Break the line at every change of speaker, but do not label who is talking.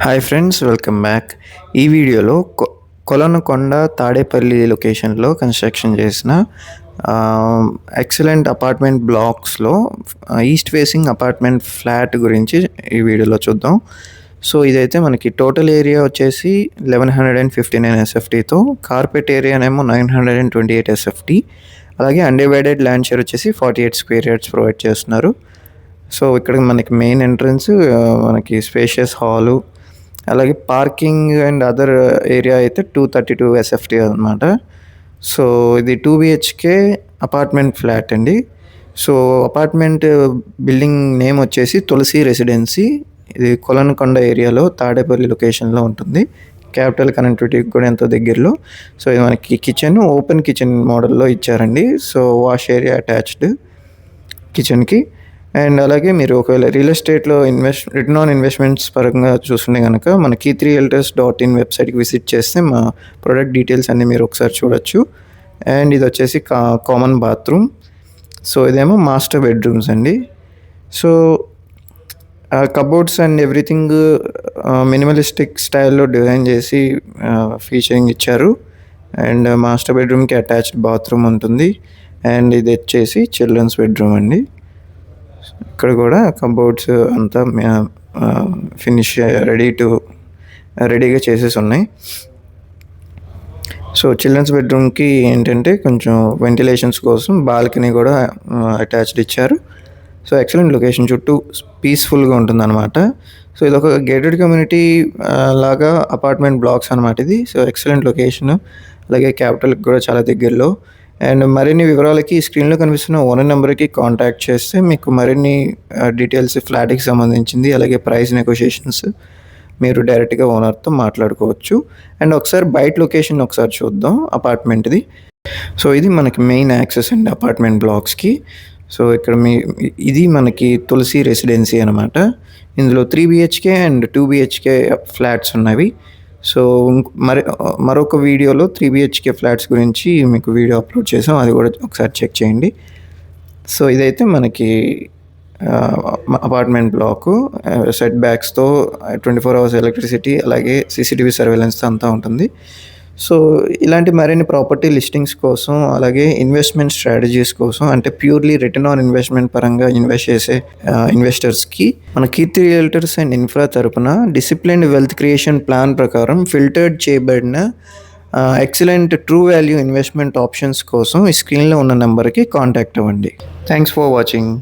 Hi friends, welcome back. ఈ వీడియోలో కొలనుకొండ తాడేపల్లి లొకేషన్లో కన్స్ట్రక్షన్ చేసిన ఎక్సలెంట్ అపార్ట్మెంట్ బ్లాక్స్లో ఈస్ట్ ఫేసింగ్ అపార్ట్మెంట్ ఫ్లాట్ గురించి ఈ వీడియోలో చూద్దాం. సో ఇదైతే మనకి టోటల్ ఏరియా వచ్చేసి 1159 SFTతో, కార్పెట్ ఏరియానేమో 928 SFT, అలాగే అన్డివైడెడ్ ల్యాండ్ షేర్ వచ్చేసి 48 స్క్వేర్ యార్డ్స్ ప్రొవైడ్ చేస్తున్నారు. సో ఇక్కడ మనకి మెయిన్ ఎంట్రన్స్, మనకి స్పేషియస్ హాలు, అలాగే పార్కింగ్ అండ్ అదర్ ఏరియా అయితే 232 SFT అనమాట. సో ఇది 2 BHK అపార్ట్మెంట్ ఫ్లాట్ అండి. సో అపార్ట్మెంట్ బిల్డింగ్ నేమ్ వచ్చేసి తులసి రెసిడెన్సీ. ఇది కొలనుకొండ ఏరియాలో తాడేపల్లి లొకేషన్లో ఉంటుంది. క్యాపిటల్ కనెక్టివిటీకి కూడా ఎంతో దగ్గరలో. సో ఇది మనకి కిచెన్ ఓపెన్ కిచెన్ మోడల్లో ఇచ్చారండి. సో వాష్ ఏరియా అటాచ్డ్ కిచెన్కి. అండ్ అలాగే మీరు ఒకవేళ రియల్ ఎస్టేట్లో రిటర్న్ ఆన్ ఇన్వెస్ట్మెంట్స్ పరంగా చూస్తుంటే కనుక మన key3realtors.in వెబ్సైట్కి విజిట్ చేస్తే మా ప్రోడక్ట్ డీటెయిల్స్ అన్నీ మీరు ఒకసారి చూడొచ్చు. అండ్ ఇది వచ్చేసి కామన్ బాత్రూమ్. సో ఇదేమో మాస్టర్ బెడ్రూమ్స్ అండి. So cupboards and everything minimalistic స్టైల్లో డిజైన్ చేసి ఫీచరింగ్ ఇచ్చారు. అండ్ మాస్టర్ బెడ్రూమ్కి అటాచ్డ్ బాత్రూమ్ ఉంటుంది. అండ్ ఇది వచ్చేసి చిల్డ్రన్స్ బెడ్రూమ్ అండి. ఇక్కడ కూడా కబోర్డ్స్ అంతా ఫినిష్ రెడీగా చేసేసి ఉన్నాయి. సో చిల్డ్రన్స్ బెడ్రూమ్కి ఏంటంటే కొంచెం వెంటిలేషన్స్ కోసం బాల్కనీ కూడా అటాచ్డ్ ఇచ్చారు. సో ఎక్సలెంట్ లొకేషన్, చుట్టూ పీస్ఫుల్గా ఉంటుందన్నమాట. సో ఇది ఒక గేటెడ్ కమ్యూనిటీ లాగా అపార్ట్మెంట్ బ్లాక్స్ అనమాట ఇది. సో ఎక్సలెంట్ లొకేషన్, అలాగే క్యాపిటల్కి కూడా చాలా దగ్గరలో. అండ్ మరిన్ని వివరాలకి స్క్రీన్లో కనిపిస్తున్న ఓనర్ నెంబర్కి కాంటాక్ట్ చేస్తే మీకు మరిన్ని డీటెయిల్స్ ఫ్లాట్కి సంబంధించింది, అలాగే ప్రైస్ నెగోషియేషన్స్ మీరు డైరెక్ట్గా ఓనర్తో మాట్లాడుకోవచ్చు. అండ్ ఒకసారి బయట లొకేషన్ ఒకసారి చూద్దాం అపార్ట్మెంట్ది. సో ఇది మనకి మెయిన్ యాక్సెస్ అండి అపార్ట్మెంట్ బ్లాక్స్కి. సో ఇక్కడ ఇది మనకి తులసి రెసిడెన్సీ అనమాట. ఇందులో 3 BHK అండ్ 2 BHK ఫ్లాట్స్ ఉన్నవి. సో మరొక వీడియోలో 3 BHK ఫ్లాట్స్ గురించి మీకు వీడియో అప్లోడ్ చేసాం, అది కూడా ఒకసారి చెక్ చేయండి. సో ఇదైతే మనకి అపార్ట్మెంట్ బ్లాకు, సెట్ బ్యాక్స్తో 24 hours ఎలక్ట్రిసిటీ, అలాగే CCTV సర్వేలెన్స్తో అంతా ఉంటుంది. సో ఇలాంటి మరిన్ని ప్రాపర్టీ లిస్టింగ్స్ కోసం, అలాగే ఇన్వెస్ట్మెంట్ స్ట్రాటజీస్ కోసం, అంటే ప్యూర్లీ రిటర్న్ ఆన్ ఇన్వెస్ట్మెంట్ పరంగా ఇన్వెస్ట్ చేసే ఇన్వెస్టర్స్కి మన కీర్తి రియల్టర్స్ అండ్ ఇన్ఫ్రా తరపున డిసిప్లిన్డ్ వెల్త్ క్రియేషన్ ప్లాన్ ప్రకారం ఫిల్టర్డ్ చేయబడిన excellent true value investment options కోసం ఈ స్క్రీన్లో ఉన్న నెంబర్కి కాంటాక్ట్ అవ్వండి. Thanks for watching.